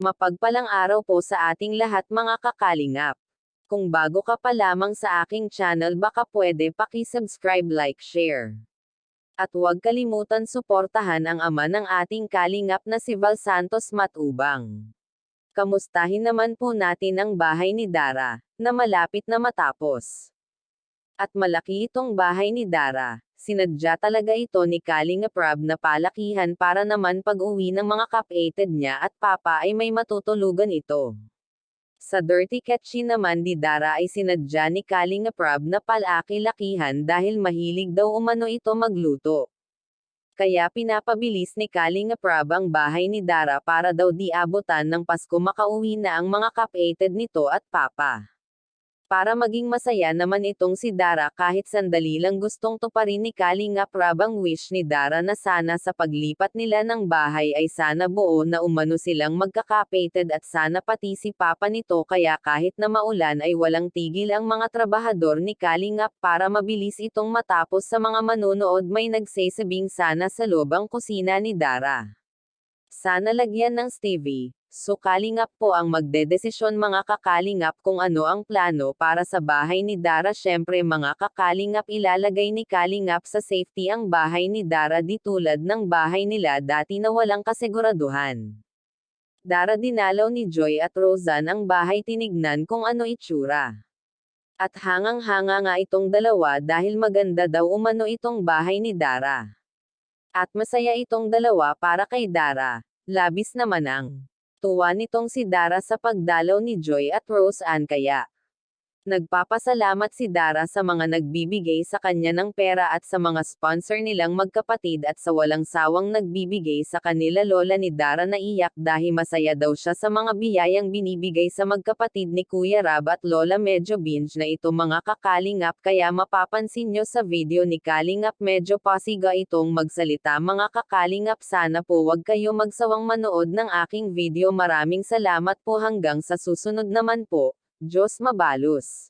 Mapagpalang araw po sa ating lahat mga kakalingap. Kung bago ka pa lamang sa aking channel baka pwede paki-subscribe, like, share. At huwag kalimutan suportahan ang ama ng ating kalingap na si Val Santos Matubang. Kamustahin naman po natin ang bahay ni Dara, na malapit na matapos. At malaki itong bahay ni Dara. Sinadya talaga ito ni Kalinga Prab na palakihan para naman pag-uwi ng mga kapatid niya at papa ay may matutulugan ito. Sa Dirty Kitchen naman ni Dara ay sinadya ni Kalinga Prab na palaki-lakihan dahil mahilig daw umano ito magluto. Kaya pinapabilis ni Kalinga Prab ang bahay ni Dara para daw di abutan ng Pasko makauwi na ang mga kapatid nito at papa. Para maging masaya naman itong si Dara kahit sandali lang gustong tuparin ni Kalinga Prab ang wish ni Dara na sana sa paglipat nila ng bahay ay sana buo na umano silang magkakapatid at sana pati si papa nito kaya kahit na maulan ay walang tigil ang mga trabahador ni Kalinga para mabilis itong matapos sa mga manonood may nagsasabing sana sa loob ang kusina ni Dara. Sana lagyan ng stevie. So Kalingap po ang magdedesisyon mga kakalingap kung ano ang plano para sa bahay ni Dara. Syempre mga kakalingap ilalagay ni Kalingap sa safety ang bahay ni Dara di tulad ng bahay nila dati na walang kasiguraduhan. Dara dinalaw ni Joy at Roseanne ang bahay tinignan kung ano itsura. At hangang-hanga nga itong dalawa dahil maganda daw umano itong bahay ni Dara. At masaya itong dalawa para kay Dara. Labis naman ang tuwa nitong si Dara sa pagdalaw ni Joy at Roseanne kaya nagpapasalamat si Dara sa mga nagbibigay sa kanya ng pera at sa mga sponsor nilang magkapatid at sa walang sawang nagbibigay sa kanila. Lola ni Dara naiyak dahil masaya daw siya sa mga biyayang binibigay sa magkapatid ni Kuya Rab at Lola. Medyo binge na ito mga kakalingap kaya mapapansin nyo sa video ni Kalingap medyo pasiga itong magsalita mga kakalingap. Sana po wag kayo magsawang manood ng aking video. Maraming salamat po hanggang sa susunod naman po. Diyos mabalos.